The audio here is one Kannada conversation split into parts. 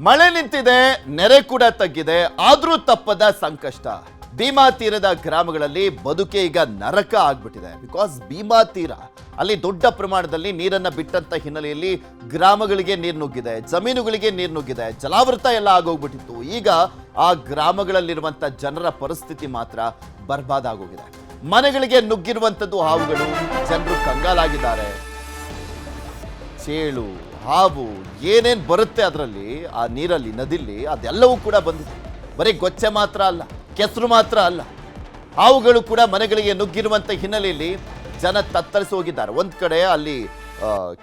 ಮಳೆ ನಿಂತಿದೆ, ನೆರೆ ಕೂಡ ತಗ್ಗಿದೆ, ಆದ್ರೂ ತಪ್ಪದ ಸಂಕಷ್ಟ. ಭೀಮಾ ತೀರದ ಗ್ರಾಮಗಳಲ್ಲಿ ಬದುಕೆ ಈಗ ನರಕ ಆಗ್ಬಿಟ್ಟಿದೆ. ಬಿಕಾಸ್ ಭೀಮಾ ತೀರ ಅಲ್ಲಿ ದೊಡ್ಡ ಪ್ರಮಾಣದಲ್ಲಿ ನೀರನ್ನ ಬಿಟ್ಟಂತ ಹಿನ್ನೆಲೆಯಲ್ಲಿ ಗ್ರಾಮಗಳಿಗೆ ನೀರು ನುಗ್ಗಿದೆ, ಜಮೀನುಗಳಿಗೆ ನೀರು ನುಗ್ಗಿದೆ, ಜಲಾವೃತ ಎಲ್ಲ ಆಗೋಗ್ಬಿಟ್ಟಿತ್ತು. ಈಗ ಆ ಗ್ರಾಮಗಳಲ್ಲಿರುವಂತ ಜನರ ಪರಿಸ್ಥಿತಿ ಮಾತ್ರ ಬರ್ಬಾದ್ ಆಗೋಗಿದೆ. ಮನೆಗಳಿಗೆ ನುಗ್ಗಿರುವಂತದ್ದು ಹಾವುಗಳು, ಜನರು ಕಂಗಾಲಾಗಿದ್ದಾರೆ. ಚೇಳು, ಹಾವು ಏನೇನ್ ಬರುತ್ತೆ ಅದರಲ್ಲಿ, ಆ ನೀರಲ್ಲಿ, ನದಿಲಿ, ಅದೆಲ್ಲವೂ ಕೂಡ ಬಂದಿದೆ. ಬರೀ ಗೊಚ್ಚೆ ಮಾತ್ರ ಅಲ್ಲ, ಕೆಸರು ಮಾತ್ರ ಅಲ್ಲ, ಹಾವುಗಳು ಕೂಡ ಮನೆಗಳಿಗೆ ನುಗ್ಗಿರುವಂತ ಹಿನ್ನೆಲೆಯಲ್ಲಿ ಜನ ತತ್ತರಿಸಿ ಹೋಗಿದ್ದಾರೆ. ಒಂದ್ ಕಡೆ ಅಲ್ಲಿ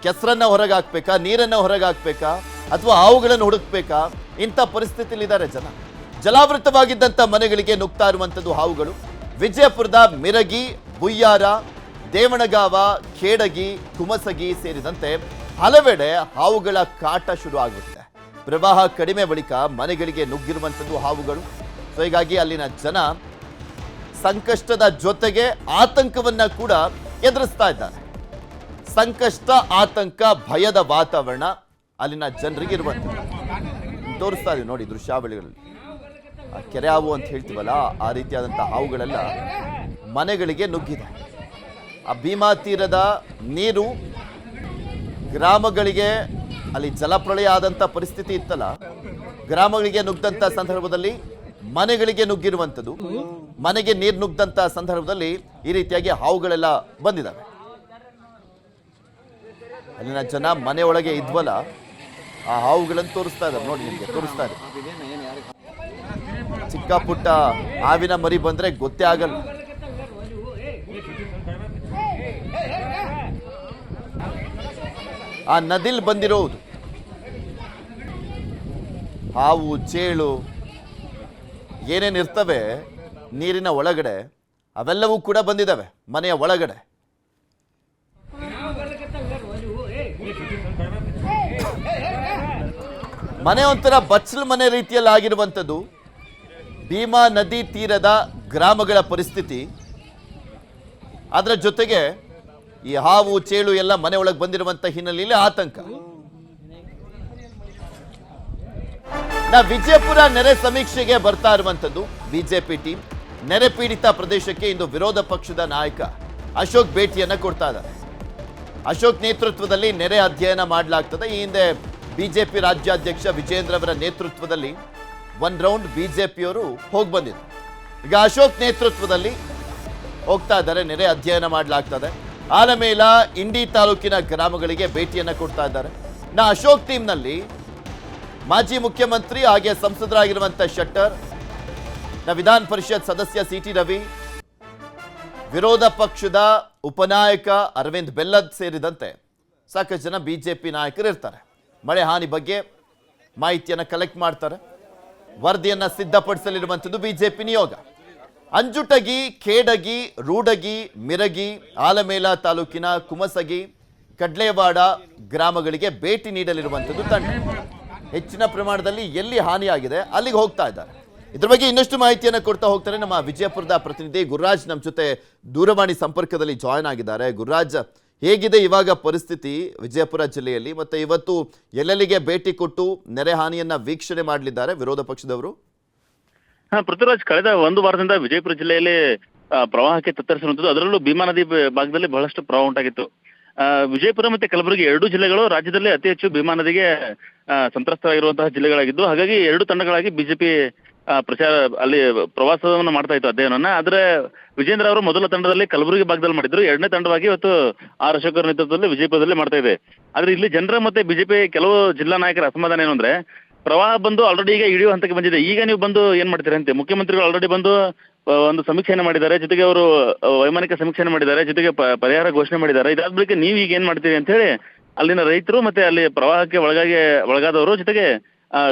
ಕೆಸರನ್ನ ಹೊರಗೆ ಹಾಕ್ಬೇಕಾ, ನೀರನ್ನ ಹೊರಗೆ ಹಾಕ್ಬೇಕಾ, ಅಥವಾ ಹಾವುಗಳನ್ನು ಹುಡುಕ್ಬೇಕಾ, ಇಂಥ ಪರಿಸ್ಥಿತಿಯಲ್ಲಿ ಇದ್ದಾರೆ ಜನ. ಜಲಾವೃತವಾಗಿದ್ದಂಥ ಮನೆಗಳಿಗೆ ನುಗ್ತಾ ಇರುವಂಥದ್ದು ಹಾವುಗಳು. ವಿಜಯಪುರದ ಮಿರಗಿ, ಬುಯ್ಯಾರ, ದೇವಣಗಾವ, ಖೇಡಗಿ, ಕುಮಸಗಿ ಸೇರಿದಂತೆ ಹಲವೆಡೆ ಹಾವುಗಳ ಕಾಟ ಶುರು ಆಗ್ಬಿಟ್ಟಿದೆ. ಪ್ರವಾಹ ಕಡಿಮೆ ಬಳಿಕ ಮನೆಗಳಿಗೆ ನುಗ್ಗಿರುವಂಥದ್ದು ಹಾವುಗಳು. ಸೊ ಹೀಗಾಗಿ ಅಲ್ಲಿನ ಜನ ಸಂಕಷ್ಟದ ಜೊತೆಗೆ ಆತಂಕವನ್ನ ಕೂಡ ಎದುರಿಸ್ತಾ ಇದ್ದಾರೆ. ಸಂಕಷ್ಟ, ಆತಂಕ, ಭಯದ ವಾತಾವರಣ ಅಲ್ಲಿನ ಜನರಿಗೆ ಇರುವಂಥದ್ದು. ತೋರಿಸ್ತಾ ಇದೀವಿ ನೋಡಿ ದೃಶ್ಯಾವಳಿಗಳಲ್ಲಿ. ಆ ಕೆರೆ ಹಾವು ಅಂತ ಹೇಳ್ತೀವಲ್ಲ, ಆ ರೀತಿಯಾದಂಥ ಹಾವುಗಳೆಲ್ಲ ಮನೆಗಳಿಗೆ ನುಗ್ಗಿದೆ. ಆ ಭೀಮಾ ತೀರದ ನೀರು ಗ್ರಾಮಗಳಿಗೆ, ಅಲ್ಲಿ ಜಲಪ್ರಳಯ ಆದಂಥ ಪರಿಸ್ಥಿತಿ ಇತ್ತಲ್ಲ, ಗ್ರಾಮಗಳಿಗೆ ನುಗ್ದಂಥ ಸಂದರ್ಭದಲ್ಲಿ ಮನೆಗಳಿಗೆ ನುಗ್ಗಿರುವಂಥದ್ದು. ಮನೆಗೆ ನೀರು ನುಗ್ದಂಥ ಸಂದರ್ಭದಲ್ಲಿ ಈ ರೀತಿಯಾಗಿ ಹಾವುಗಳೆಲ್ಲ ಬಂದಿದ್ದಾವೆ. ಅಲ್ಲಿನ ಜನ ಮನೆಯೊಳಗೆ ಇದ್ವಲ್ಲ, ಆ ಹಾವುಗಳನ್ನು ತೋರಿಸ್ತಾ ಇದ್ದಾರೆ ನೋಡಿ, ನಿಮಗೆ ತೋರಿಸ್ತಾ ಇದೆ. ಚಿಕ್ಕ ಪುಟ್ಟ ಹಾವಿನ ಮರಿ ಬಂದ್ರೆ ಗೊತ್ತೇ ಆಗಲ್ಲ. ಆ ನದಿಲ್ ಬಂದಿರೋದು ಹಾವು, ಚೇಳು ಏನೇನಿರ್ತವೆ ನೀರಿನ ಒಳಗಡೆ, ಅವೆಲ್ಲವೂ ಕೂಡ ಬಂದಿದ್ದಾವೆ ಮನೆಯ ಒಳಗಡೆ. ಮನೆ ಒಂಥರ ಬಚ್ಚಲು ಮನೆ ರೀತಿಯಲ್ಲಿ ಆಗಿರುವಂಥದ್ದು ಭೀಮಾ ನದಿ ತೀರದ ಗ್ರಾಮಗಳ ಪರಿಸ್ಥಿತಿ. ಅದರ ಜೊತೆಗೆ ಈ ಹಾವು, ಚೇಳು ಎಲ್ಲ ಮನೆ ಒಳಗೆ ಬಂದಿರುವಂತ ಹಿನ್ನೆಲೆಯಲ್ಲಿ ಆತಂಕ. ವಿಜಯಪುರ ನೆರೆ ಸಮೀಕ್ಷೆಗೆ ಬರ್ತಾ ಇರುವಂತದ್ದು ಬಿಜೆಪಿ ಟೀಮ್. ನೆರೆ ಪೀಡಿತ ಪ್ರದೇಶಕ್ಕೆ ಇಂದು ವಿರೋಧ ಪಕ್ಷದ ನಾಯಕ ಅಶೋಕ್ ಭೇಟಿಯನ್ನ ಕೊಡ್ತಾ ಇದ್ದಾರೆ. ಅಶೋಕ್ ನೇತೃತ್ವದಲ್ಲಿ ನೆರೆ ಅಧ್ಯಯನ ಮಾಡಲಾಗ್ತದೆ. ಈ ಹಿಂದೆ ಬಿಜೆಪಿ ರಾಜ್ಯಾಧ್ಯಕ್ಷ ವಿಜೇಂದ್ರ ಅವರ ನೇತೃತ್ವದಲ್ಲಿ ಒನ್ ರೌಂಡ್ ಬಿಜೆಪಿಯವರು ಹೋಗಿ ಬಂದಿದ್ರು. ಈಗ ಅಶೋಕ್ ನೇತೃತ್ವದಲ್ಲಿ ಹೋಗ್ತಾ ಇದ್ದಾರೆ, ನೆರೆ ಅಧ್ಯಯನ ಮಾಡಲಾಗ್ತದೆ. ಆಲಮೇಲ, ಇಂಡಿ ತಾಲೂಕಿನ ಗ್ರಾಮಗಳಿಗೆ ಭೇಟಿಯನ್ನ ಕೊಡ್ತಾ ಇದ್ದಾರೆ. ಅಶೋಕ್ ಟೀಮ್ನಲ್ಲಿ ಮಾಜಿ ಮುಖ್ಯಮಂತ್ರಿ ಹಾಗೆ ಸಂಸದರಾಗಿರುವಂತ ಶೆಟ್ಟರ್, ವಿಧಾನ ಪರಿಷತ್ ಸದಸ್ಯ ಸಿಟಿ ರವಿ, ವಿರೋಧ ಪಕ್ಷದ ಉಪನಾಯಕ ಅರವಿಂದ್ ಬೆಲ್ಲದ್ ಸೇರಿದಂತೆ ಸಾಕಷ್ಟು ಜನ ಬಿಜೆಪಿ ನಾಯಕರು ಇರ್ತಾರೆ. ಮಳೆ ಹಾನಿ ಬಗ್ಗೆ ಮಾಹಿತಿಯನ್ನು ಕಲೆಕ್ಟ್ ಮಾಡ್ತಾರೆ. ವರದಿಯನ್ನ ಸಿದ್ಧಪಡಿಸಲಿರುವಂಥದ್ದು ಬಿಜೆಪಿ ನಿಯೋಗ. ಅಂಜುಟಗಿ, ಖೇಡಗಿ, ರೂಡಗಿ, ಮಿರಗಿ, ಆಲಮೇಲ ತಾಲೂಕಿನ ಕುಮಸಗಿ, ಕಡ್ಲೇವಾಡ ಗ್ರಾಮಗಳಿಗೆ ಭೇಟಿ ನೀಡಲಿರುವಂಥದ್ದು ತಂಡ. ಹೆಚ್ಚಿನ ಪ್ರಮಾಣದಲ್ಲಿ ಎಲ್ಲಿ ಹಾನಿಯಾಗಿದೆ ಅಲ್ಲಿಗೆ ಹೋಗ್ತಾ ಇದ್ದಾರೆ. ಇದ್ರ ಬಗ್ಗೆ ಇನ್ನಷ್ಟು ಮಾಹಿತಿಯನ್ನು ಕೊಡ್ತಾ ಹೋಗ್ತಾರೆ ನಮ್ಮ ವಿಜಯಪುರದ ಪ್ರತಿನಿಧಿ ಗುರುರಾಜ್. ನಮ್ಮ ಜೊತೆ ದೂರವಾಣಿ ಸಂಪರ್ಕದಲ್ಲಿ ಜಾಯ್ನ್ ಆಗಿದ್ದಾರೆ. ಗುರುರಾಜ್, ಹೇಗಿದೆ ಇವಾಗ ಪರಿಸ್ಥಿತಿ ವಿಜಯಪುರ ಜಿಲ್ಲೆಯಲ್ಲಿ, ಮತ್ತೆ ಇವತ್ತು ಎಲ್ಲೆಲ್ಲಿಗೆ ಭೇಟಿ ಕೊಟ್ಟು ನೆರೆ ಹಾನಿಯನ್ನ ವೀಕ್ಷಣೆ ಮಾಡಲಿದ್ದಾರೆ ವಿರೋಧ ಪಕ್ಷದವರು? ಪೃಥ್ವಿರಾಜ್, ಕಳೆದ ಒಂದು ವಾರದಿಂದ ವಿಜಯಪುರ ಜಿಲ್ಲೆಯಲ್ಲಿ ಪ್ರವಾಹಕ್ಕೆ ತತ್ತರಿಸಿರುವಂಥದ್ದು. ಅದರಲ್ಲೂ ಭೀಮಾ ನದಿ ಭಾಗದಲ್ಲಿ ಬಹಳಷ್ಟು ಪ್ರವಾಹ ಉಂಟಾಗಿತ್ತು. ವಿಜಯಪುರ ಮತ್ತೆ ಕಲಬುರಗಿ ಎರಡು ಜಿಲ್ಲೆಗಳು ರಾಜ್ಯದಲ್ಲಿ ಅತಿ ಹೆಚ್ಚು ಭೀಮಾ ನದಿಗೆ ಸಂತ್ರಸ್ತರಾಗಿರುವಂತಹ ಜಿಲ್ಲೆಗಳಾಗಿದ್ದು, ಹಾಗಾಗಿ ಎರಡು ತಂಡಗಳಾಗಿ ಬಿಜೆಪಿ ಪ್ರಚಾರ ಅಲ್ಲಿ ಪ್ರವಾಸವನ್ನು ಮಾಡ್ತಾ ಇತ್ತು, ಅಧ್ಯಯನವನ್ನ. ಆದ್ರೆ ವಿಜೇಂದ್ರ ಅವರು ಮೊದಲ ತಂಡದಲ್ಲಿ ಕಲಬುರಗಿ ಭಾಗದಲ್ಲಿ ಮಾಡಿದ್ರು. ಎರಡನೇ ತಂಡವಾಗಿ ಇವತ್ತು ಆರ್ ಅಶೋಕರ ನೇತೃತ್ವದಲ್ಲಿ ವಿಜಯಪುರದಲ್ಲಿ ಮಾಡ್ತಾ ಇದೆ. ಆದ್ರೆ ಇಲ್ಲಿ ಜನರ ಮತ್ತೆ ಬಿಜೆಪಿ ಕೆಲವು ಜಿಲ್ಲಾ ನಾಯಕರ ಅಸಮಾಧಾನ ಏನು ಅಂದ್ರೆ, ಪ್ರವಾಹ ಬಂದು ಆಲ್ರೆಡಿ ಈಗ ಇಳಿಯುವ ಹಂತಕ್ಕೆ ಬಂದಿದೆ, ಈಗ ನೀವು ಬಂದು ಏನ್ ಮಾಡ್ತೀರಾ ಅಂತೆ. ಮುಖ್ಯಮಂತ್ರಿಗಳು ಆಲ್ರೆಡಿ ಬಂದು ಒಂದು ಸಮೀಕ್ಷೆಯನ್ನು ಮಾಡಿದ್ದಾರೆ, ಜೊತೆಗೆ ಅವರು ವೈಮಾನಿಕ ಸಮೀಕ್ಷೆಯನ್ನು ಮಾಡಿದ್ದಾರೆ, ಜೊತೆಗೆ ಪರಿಹಾರ ಘೋಷಣೆ ಮಾಡಿದ್ದಾರೆ. ಇದಾದ ಬಳಿಕ ನೀವು ಈಗ ಏನ್ ಮಾಡ್ತೀರಿ ಅಂತ ಹೇಳಿ ಅಲ್ಲಿನ ರೈತರು ಮತ್ತೆ ಅಲ್ಲಿ ಪ್ರವಾಹಕ್ಕೆ ಒಳಗಾದವರು ಜೊತೆಗೆ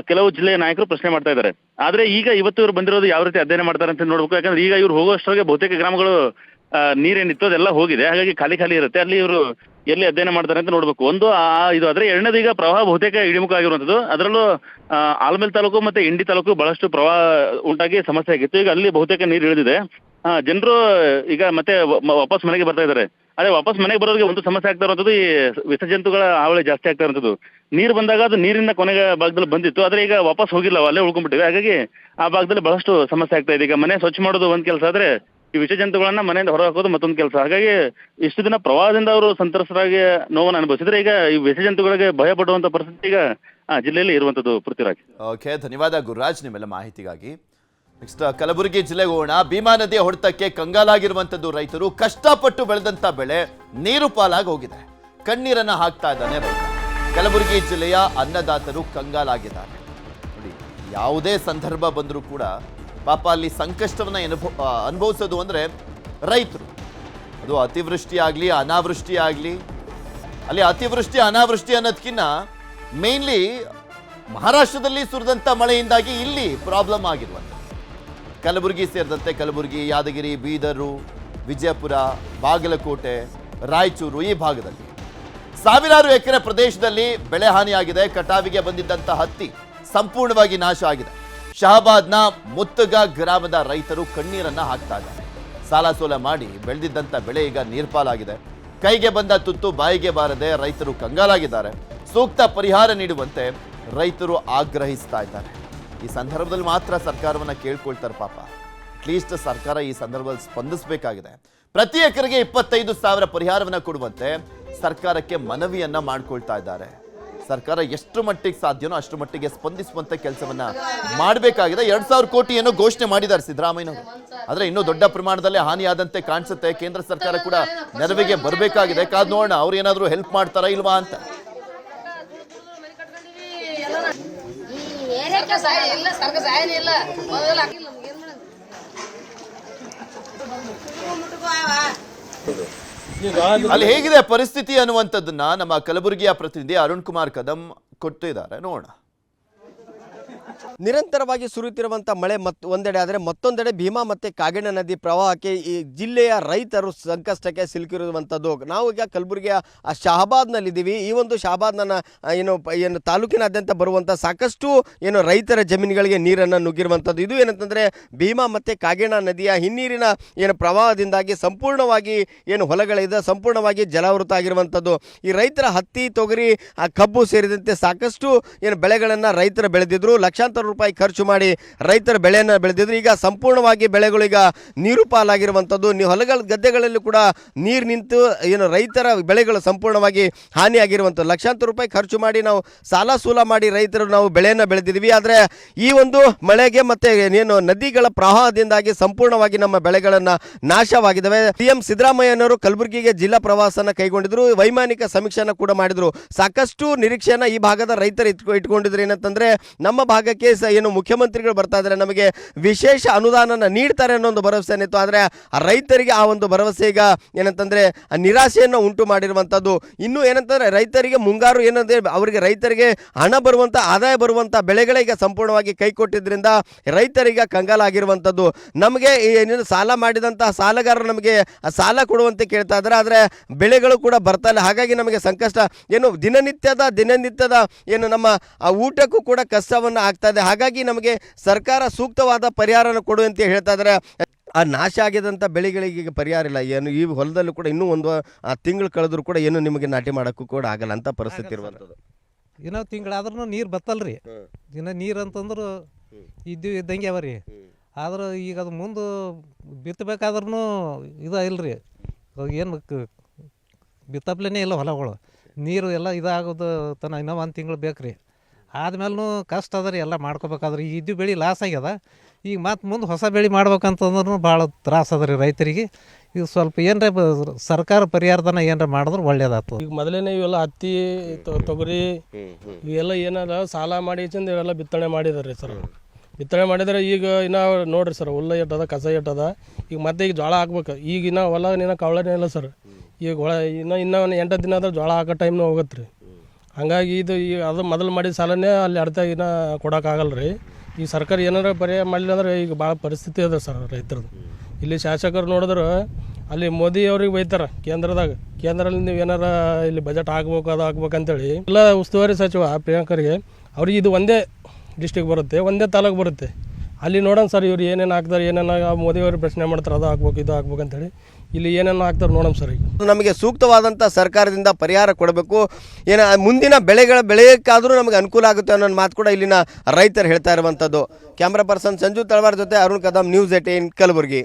ಕೆಲವು ಜಿಲ್ಲೆಯ ನಾಯಕರು ಪ್ರಶ್ನೆ ಮಾಡ್ತಾ ಇದ್ದಾರೆ. ಆದ್ರೆ ಈಗ ಇವತ್ತು ಇವರು ಬಂದಿರೋದು ಯಾವ ರೀತಿ ಅಧ್ಯಯನ ಮಾಡ್ತಾರೆ ಅಂತ ನೋಡ್ಬೇಕು. ಯಾಕಂದ್ರೆ ಈಗ ಇವ್ರು ಹೋಗುವಷ್ಟರೊಳಗೆ ಬಹುತೇಕ ಗ್ರಾಮಗಳು ನೀರೇನಿತ್ತು ಅದೆಲ್ಲ ಹೋಗಿದೆ, ಹಾಗಾಗಿ ಖಾಲಿ ಇರುತ್ತೆ. ಅಲ್ಲಿ ಇವರು ಎಲ್ಲಿ ಅಧ್ಯಯನ ಮಾಡ್ತಾರೆ ಅಂತ ನೋಡ್ಬೇಕು. ಒಂದು ಇದು ಆದ್ರೆ ಎರಡನೇದು, ಈಗ ಪ್ರವಾಹ ಬಹುತೇಕ ಇಳಿಮುಖ ಆಗಿರುವಂಥದ್ದು. ಅದರಲ್ಲೂ ಆಲಮೇಲ್ ತಾಲೂಕು ಮತ್ತೆ ಇಂಡಿ ತಾಲೂಕು ಬಹಳಷ್ಟು ಪ್ರವಾಹ ಉಂಟಾಗಿ ಸಮಸ್ಯೆ ಆಗಿತ್ತು. ಈಗ ಅಲ್ಲಿ ಬಹುತೇಕ ನೀರು ಇಳಿದಿದೆ. ಜನರು ಈಗ ಮತ್ತೆ ವಾಪಸ್ ಮನೆಗೆ ಬರ್ತಾ ಇದ್ದಾರೆ. ಅದೇ ವಾಪಸ್ ಮನೆಗೆ ಬರೋರಿಗೆ ಒಂದು ಸಮಸ್ಯೆ ಆಗ್ತಾ ಇರೋಂಥದ್ದು ಈ ವಿಸರ್ಜಂತುಗಳ ಹಾವಳಿ ಜಾಸ್ತಿ ಆಗ್ತಾ ಇರೋಂಥದ್ದು. ನೀರು ಬಂದಾಗ ಅದು ನೀರಿನ ಕೊನೆಗೆ ಭಾಗದಲ್ಲಿ ಬಂದಿತ್ತು, ಆದರೆ ಈಗ ವಾಪಸ್ ಹೋಗಿಲ್ಲ, ಅಲ್ಲೇ ಉಳ್ಕೊಂಡ್ಬಿಟ್ಟಿವೆ. ಹಾಗಾಗಿ ಆ ಭಾಗದಲ್ಲಿ ಬಹಳಷ್ಟು ಸಮಸ್ಯೆ ಆಗ್ತಾ ಇದೆ. ಈಗ ಮನೆ ಸ್ವಚ್ಛ ಮಾಡೋದು ಒಂದು ಕೆಲಸ ಆದರೆ ಈ ವಿಸರ್ಜಂತುಗಳನ್ನ ಮನೆಯಿಂದ ಹೊರ ಹಾಕೋದು ಮತ್ತೊಂದು ಕೆಲಸ. ಹಾಗಾಗಿ ಇಷ್ಟು ದಿನ ಪ್ರವಾಹದಿಂದ ಅವರು ಸಂತ್ರಸ್ತರಾಗಿ ನೋವನ್ನು ಅನುಭವಿಸಿದ್ರೆ ಈಗ ಈ ವಿಸರ್ಜಂತುಗಳಿಗೆ ಭಯ ಪಡುವಂಥ ಪರಿಸ್ಥಿತಿ ಈಗ ಜಿಲ್ಲೆಯಲ್ಲಿ ಇರುವಂಥದ್ದು. ಪೃಥ್ವಿರಾಜ್. ಓಕೆ, ಧನ್ಯವಾದ ಗುರುರಾಜ್ ನಿಮ್ಮೆಲ್ಲ ಮಾಹಿತಿಗಾಗಿ. ನೆಕ್ಸ್ಟ್ ಕಲಬುರಗಿ ಜಿಲ್ಲೆಗೆ ಹೋಗೋಣ. ಭೀಮಾ ನದಿಯ ಹೊಡೆತಕ್ಕೆ ಕಂಗಾಲಾಗಿರುವಂಥದ್ದು ರೈತರು. ಕಷ್ಟಪಟ್ಟು ಬೆಳೆದಂತ ಬೆಳೆ ನೀರು ಪಾಲಾಗಿ ಹೋಗಿದೆ. ಕಣ್ಣೀರನ್ನ ಹಾಕ್ತಾ ಇದ್ದಾನೆ ರೈತ. ಕಲಬುರಗಿ ಜಿಲ್ಲೆಯ ಅನ್ನದಾತರು ಕಂಗಾಲಾಗಿದ್ದಾರೆ. ನೋಡಿ, ಯಾವುದೇ ಸಂದರ್ಭ ಬಂದರೂ ಕೂಡ ಪಾಪ ಅಲ್ಲಿ ಸಂಕಷ್ಟವನ್ನ ಅನುಭವಿಸೋದು ಅಂದ್ರೆ ರೈತರು. ಅದು ಅತಿವೃಷ್ಟಿ ಆಗಲಿ ಅನಾವೃಷ್ಟಿ ಆಗಲಿ, ಅಲ್ಲಿ ಅತಿವೃಷ್ಟಿ ಅನಾವೃಷ್ಟಿ ಅನ್ನೋದಕ್ಕಿಂತ ಮೇನ್ಲಿ ಮಹಾರಾಷ್ಟ್ರದಲ್ಲಿ ಸುರಿದಂಥ ಮಳೆಯಿಂದಾಗಿ ಇಲ್ಲಿ ಪ್ರಾಬ್ಲಮ್ ಆಗಿರುವಂಥದ್ದು. ಕಲಬುರಗಿ ಸೇರಿದಂತೆ ಕಲಬುರಗಿ, ಯಾದಗಿರಿ, ಬೀದರು, ವಿಜಯಪುರ, ಬಾಗಲಕೋಟೆ, ರಾಯಚೂರು ಈ ಭಾಗದಲ್ಲಿ ಸಾವಿರಾರು ಎಕರೆ ಪ್ರದೇಶದಲ್ಲಿ ಬೆಳೆ ಹಾನಿಯಾಗಿದೆ. ಕಟಾವಿಗೆ ಬಂದಿದ್ದಂಥ ಹತ್ತಿ ಸಂಪೂರ್ಣವಾಗಿ ನಾಶ ಆಗಿದೆ. ಶಹಾಬಾದ್ನ ಮುತ್ತಗ ಗ್ರಾಮದ ರೈತರು ಕಣ್ಣೀರನ್ನ ಹಾಕ್ತಾ ಇದ್ದಾರೆ. ಸಾಲ ಸೋಲ ಮಾಡಿ ಬೆಳೆದಿದ್ದಂಥ ಬೆಳೆ ಈಗ ನೀರ್ಪಾಲಾಗಿದೆ. ಕೈಗೆ ಬಂದ ತುತ್ತು ಬಾಯಿಗೆ ಬಾರದೆ ರೈತರು ಕಂಗಾಲಾಗಿದ್ದಾರೆ. ಸೂಕ್ತ ಪರಿಹಾರ ನೀಡುವಂತೆ ರೈತರು ಆಗ್ರಹಿಸ್ತಾ ಇದ್ದಾರೆ. ಈ ಸಂದರ್ಭದಲ್ಲಿ ಮಾತ್ರ ಸರ್ಕಾರವನ್ನ ಕೇಳ್ಕೊಳ್ತಾರೆ. ಪಾಪ ಅಟ್ಲೀಸ್ಟ್ ಸರ್ಕಾರ ಈ ಸಂದರ್ಭದಲ್ಲಿ ಸ್ಪಂದಿಸಬೇಕಾಗಿದೆ. ಪ್ರತಿ ಎಕರೆಗೆ 25,000 ಪರಿಹಾರವನ್ನ ಕೊಡುವಂತೆ ಸರ್ಕಾರಕ್ಕೆ ಮನವಿಯನ್ನ ಮಾಡ್ಕೊಳ್ತಾ ಇದ್ದಾರೆ. ಸರ್ಕಾರ ಎಷ್ಟು ಮಟ್ಟಿಗೆ ಸಾಧ್ಯನೋ ಅಷ್ಟು ಮಟ್ಟಿಗೆ ಸ್ಪಂದಿಸುವಂತ ಕೆಲಸವನ್ನ ಮಾಡಬೇಕಾಗಿದೆ. 2,000 ಕೋಟಿ ಏನೋ ಘೋಷಣೆ ಮಾಡಿದ್ದಾರೆ ಸಿದ್ದರಾಮಯ್ಯನವರು. ಆದ್ರೆ ಇನ್ನೂ ದೊಡ್ಡ ಪ್ರಮಾಣದಲ್ಲಿ ಹಾನಿಯಾದಂತೆ ಕಾಣಿಸುತ್ತೆ. ಕೇಂದ್ರ ಸರ್ಕಾರ ಕೂಡ ನೆರವಿಗೆ ಬರಬೇಕಾಗಿದೆ. ಕಾದ್ ನೋಡೋಣ ಅವ್ರು ಏನಾದ್ರು ಹೆಲ್ಪ್ ಮಾಡ್ತಾರಾ ಇಲ್ವಾ ಅಂತ. ಅಲ್ಲಿ ಹೇಗಿದೆ ಪರಿಸ್ಥಿತಿ ಅನ್ನುವಂಥದ್ದನ್ನ ನಮ್ಮ ಕಲಬುರಗಿಯ ಪ್ರತಿನಿಧಿ ಅರುಣ್ ಕುಮಾರ್ ಕದಂ ಕೊಟ್ಟಿದ್ದಾರೆ, ನೋಡೋಣ. ನಿರಂತರವಾಗಿ ಸುರಿಯುತ್ತಿರುವಂಥ ಮಳೆ ಒಂದೆಡೆ ಆದರೆ ಮತ್ತೊಂದೆಡೆ ಭೀಮಾ ಮತ್ತು ಕಾಗಿಣಾ ನದಿ ಪ್ರವಾಹಕ್ಕೆ ಈ ಜಿಲ್ಲೆಯ ರೈತರು ಸಂಕಷ್ಟಕ್ಕೆ ಸಿಲುಕಿರುವಂಥದ್ದು. ನಾವು ಈಗ ಕಲಬುರಗಿಯ ಶಹಾಬಾದ್ನಲ್ಲಿದ್ದೀವಿ. ಈ ಒಂದು ಶಹಾಬಾದ್ನ ಏನು ತಾಲೂಕಿನಾದ್ಯಂತ ಬರುವಂಥ ಸಾಕಷ್ಟು ಏನು ರೈತರ ಜಮೀನುಗಳಿಗೆ ನೀರನ್ನು ನುಗ್ಗಿರುವಂಥದ್ದು. ಇದು ಏನಂತಂದರೆ ಭೀಮಾ ಮತ್ತು ಕಾಗಿಣಾ ನದಿಯ ಹಿನ್ನೀರಿನ ಏನು ಪ್ರವಾಹದಿಂದಾಗಿ ಸಂಪೂರ್ಣವಾಗಿ ಏನು ಹೊಲಗಳಿದೆ ಸಂಪೂರ್ಣವಾಗಿ ಜಲಾವೃತ ಆಗಿರುವಂಥದ್ದು. ಈ ರೈತರ ಹತ್ತಿ, ತೊಗರಿ, ಕಬ್ಬು ಸೇರಿದಂತೆ ಸಾಕಷ್ಟು ಏನು ಬೆಳೆಗಳನ್ನು ರೈತರು ಬೆಳೆದಿದ್ರು. ಲಕ್ಷಾಂತರ ರೂಪಾಯಿ ಖರ್ಚು ಮಾಡಿ ರೈತರ ಬೆಳೆಯನ್ನು ಬೆಳೆದಿದ್ರು. ಈಗ ಸಂಪೂರ್ಣವಾಗಿ ಬೆಳೆಗಳು ಈಗ ನೀರು ಪಾಲಾಗಿರುವಂಥದ್ದು. ಹೊಲಗಳ ಗದ್ದೆಗಳಲ್ಲಿ ಕೂಡ ನೀರು ನಿಂತು ಏನು ರೈತರ ಬೆಳೆಗಳು ಸಂಪೂರ್ಣವಾಗಿ ಹಾನಿಯಾಗಿರುವಂಥದ್ದು. ಲಕ್ಷಾಂತರ ರೂಪಾಯಿ ಖರ್ಚು ಮಾಡಿ ನಾವು ಸಾಲ ಸೂಲ ಮಾಡಿ ರೈತರು ನಾವು ಬೆಳೆಯನ್ನು ಬೆಳೆದಿದ್ವಿ. ಆದರೆ ಈ ಒಂದು ಮಳೆಗೆ ಮತ್ತೆ ಏನು ನದಿಗಳ ಪ್ರವಾಹದಿಂದಾಗಿ ಸಂಪೂರ್ಣವಾಗಿ ನಮ್ಮ ಬೆಳೆಗಳನ್ನು ನಾಶವಾಗಿದ್ದಾವೆ. ಸಿಎಂ ಸಿದ್ದರಾಮಯ್ಯನವರು ಕಲಬುರಗಿಗೆ ಜಿಲ್ಲಾ ಪ್ರವಾಸನ ಕೈಗೊಂಡಿದ್ರು. ವೈಮಾನಿಕ ಸಮೀಕ್ಷೆಯನ್ನು ಕೂಡ ಮಾಡಿದ್ರು. ಸಾಕಷ್ಟು ನಿರೀಕ್ಷೆಯನ್ನು ಈ ಭಾಗದ ರೈತರು ಇಟ್ಕೊಂಡಿದ್ರು. ಏನಂತಂದ್ರೆ ನಮ್ಮ ಭಾಗಕ್ಕೆ ಏನು ಮುಖ್ಯಮಂತ್ರಿಗಳು ಬರ್ತಾ ಇದ್ದಾರೆ, ನಮಗೆ ವಿಶೇಷ ಅನುದಾನ ನೀಡ್ತಾರೆ ಅನ್ನೋ ಒಂದು ಭರವಸೆ ಏನಿತ್ತು. ಆದರೆ ರೈತರಿಗೆ ಆ ಒಂದು ಭರವಸೆ ಈಗ ಏನಂತಂದ್ರೆ ನಿರಾಶೆಯನ್ನು ಉಂಟು ಮಾಡಿರುವಂಥದ್ದು. ಇನ್ನು ಏನಂತಂದ್ರೆ ರೈತರಿಗೆ ಮುಂಗಾರು ಏನಂದ್ರೆ ಅವರಿಗೆ ರೈತರಿಗೆ ಹಣ ಬರುವಂಥ ಆದಾಯ ಬರುವಂಥ ಬೆಳೆಗಳೇ ಈಗ ಸಂಪೂರ್ಣವಾಗಿ ಕೈ ಕೊಟ್ಟಿದ್ದರಿಂದ ರೈತರಿಗೆ ಕಂಗಾಲಾಗಿರುವಂಥದ್ದು. ನಮಗೆ ಏನೇನು ಸಾಲ ಮಾಡಿದಂತಹ ಸಾಲಗಾರರು ನಮಗೆ ಸಾಲ ಕೊಡುವಂತೆ ಕೇಳ್ತಾ ಇದ್ದಾರೆ. ಆದರೆ ಬೆಳೆಗಳು ಕೂಡ ಬರ್ತಾ ಇಲ್ಲ. ಹಾಗಾಗಿ ನಮಗೆ ಸಂಕಷ್ಟ ಏನು ದಿನನಿತ್ಯದ ಏನು ನಮ್ಮ ಊಟಕ್ಕೂ ಕೂಡ ಕಷ್ಟವನ್ನು ಆಗ್ತಾ ಇದೆ. ಹಾಗಾಗಿ ನಮಗೆ ಸರ್ಕಾರ ಸೂಕ್ತವಾದ ಪರಿಹಾರನ ಕೊಡುವಂತೆ ಹೇಳ್ತಾ ಇದ್ದಾರೆ. ಆ ನಾಶ ಆಗಿದಂಥ ಬೆಳೆಗಳಿಗೆ ಪರಿಹಾರ ಇಲ್ಲ. ಏನು ಈ ಹೊಲದಲ್ಲೂ ಕೂಡ ಇನ್ನೂ ಒಂದು ತಿಂಗಳು ಕಳೆದ್ರೂ ಕೂಡ ಏನು ನಿಮಗೆ ನಾಟಿ ಮಾಡೋಕ್ಕೂ ಕೂಡ ಆಗಲ್ಲ ಅಂತ ಪರಿಸ್ಥಿತಿ ಇರುವಂಥದ್ದು. ಇನ್ನೂ ತಿಂಗಳಾದ್ರೂ ನೀರು ಬತ್ತಲ್ರಿ. ಇನ್ನು ನೀರು ಅಂತಂದ್ರೆ ಇದ್ದಂಗೆ ಅವ ರೀ. ಆದ್ರೆ ಈಗ ಅದು ಮುಂದೆ ಬಿತ್ತಬೇಕಾದ್ರೂ ಇಲ್ರಿ, ಏನು ಬಿತ್ತಪ್ಲೇನೇ ಇಲ್ಲ ಹೊಲಗಳು. ನೀರು ಎಲ್ಲ ಇದಾಗೋದು ತನ ಇನ್ನೂ 1 ತಿಂಗಳು ಬೇಕು ರೀ. ಆದ್ಮೇಲೂ ಕಷ್ಟ ಅದ ರೀ ಎಲ್ಲ ಮಾಡ್ಕೋಬೇಕಾದ್ರೆ. ಈ ಬೆಳೆ ಲಾಸ್ ಆಗ್ಯದ. ಈಗ ಮತ್ತೆ ಮುಂದೆ ಹೊಸ ಬೆಳೆ ಮಾಡ್ಬೇಕಂತಂದ್ರೂ ಭಾಳ ತ್ರಾಸ ಅದ ರೀ ರೈತರಿಗೆ. ಈಗ ಸ್ವಲ್ಪ ಏನರ ಸರ್ಕಾರ ಪರಿಹಾರದನ ಏನರ ಮಾಡಿದ್ರೆ ಒಳ್ಳೇದಾಯ್ತು. ಈಗ ಮೊದಲೇನೆ ಇವೆಲ್ಲ ಹತ್ತಿ, ತೊಗರಿ ಇವೆಲ್ಲ ಏನಾರ ಸಾಲ ಮಾಡಿ ಇವೆಲ್ಲ ಬಿತ್ತನೆ ಮಾಡಿದಾರೆ ಸರ್. ಬಿತ್ತನೆ ಮಾಡಿದರೆ ಈಗ ಇನ್ನು ನೋಡ್ರಿ ಸರ್, ಹುಲ್ಲ ಎಟ್ಟದ, ಕಸ ಎಟ್ಟದ. ಈಗ ಮತ್ತೆ ಈಗ ಜೋಳ ಹಾಕ್ಬೇಕು. ಈಗ ಇನ್ನು ಹೊಲ ಕವಳನೇ ಇಲ್ಲ ಸರ್. ಈಗ ಇನ್ನೂ 8 ದಿನ ಆದ್ರೆ ಜೋಳ ಹಾಕೋ ಟೈಮ್ನೂ ಹೋಗುತ್ತೆ ರೀ. ಹಂಗಾಗಿ ಇದು ಈಗ ಅದು ಮೊದಲು ಮಾಡಿದ ಸಾಲನೇ ಅಲ್ಲಿ ಅರ್ಧಾಗಿನ ಕೊಡೋಕ್ಕಾಗಲ್ಲ ರೀ. ಈ ಸರ್ಕಾರ ಏನಾರ ಪರಿಹಾರ ಮಾಡಲಿಲ್ಲ ಅಂದ್ರೆ ಈಗ ಭಾಳ ಪರಿಸ್ಥಿತಿ ಅದ ಸರ್ ರೈತರದ್ದು. ಇಲ್ಲಿ ಶಾಸಕರು ನೋಡಿದ್ರೆ ಅಲ್ಲಿ ಮೋದಿ ಅವ್ರಿಗೆ ಬೈತಾರೆ ಕೇಂದ್ರದಲ್ಲಿ ನೀವು ಏನಾರ ಇಲ್ಲಿ ಬಜೆಟ್ ಹಾಕ್ಬೇಕು ಅದು ಹಾಕ್ಬೇಕಂತೇಳಿ. ಎಲ್ಲ ಉಸ್ತುವಾರಿ ಸಚಿವ ಪ್ರಿಯಾಂಕರ್ಗೆ ಅವ್ರಿಗೆ ಇದು ಒಂದೇ ಡಿಸ್ಟಿಕ್ ಬರುತ್ತೆ, ಒಂದೇ ತಾಲೂಕು ಬರುತ್ತೆ. ಅಲ್ಲಿ ನೋಡೋಣ ಸರ್ ಇವ್ರು ಏನೇನು ಹಾಕ್ತಾರೆ, ಏನೇನು ಮೋದಿಯವರು ಪ್ರಶ್ನೆ ಮಾಡ್ತಾರೆ ಅದು ಹಾಕ್ಬೇಕು ಇದು ಹಾಕ್ಬೇಕು ಅಂತೇಳಿ. ಇಲ್ಲಿ ಏನೇನು ಹಾಕ್ತಾರೆ ನೋಡಮ್ ಸರ್. ಈಗ ನಮಗೆ ಸೂಕ್ತವಾದಂಥ ಸರ್ಕಾರದಿಂದ ಪರಿಹಾರ ಕೊಡಬೇಕು, ಮುಂದಿನ ಬೆಳೆಯೋಕ್ಕಾದರೂ ನಮಗೆ ಅನುಕೂಲ ಆಗುತ್ತೆ ಅನ್ನೋ ಮಾತು ಕೂಡ ಇಲ್ಲಿನ ರೈತರು ಹೇಳ್ತಾ ಇರುವಂಥದ್ದು. ಕ್ಯಾಮ್ರಾ ಪರ್ಸನ್ ಸಂಜು ತಳವಾರ್ ಜೊತೆ ಅರುಣ್ ಕದಂ, ನ್ಯೂಸ್ 18 ಕಲಬುರಗಿ.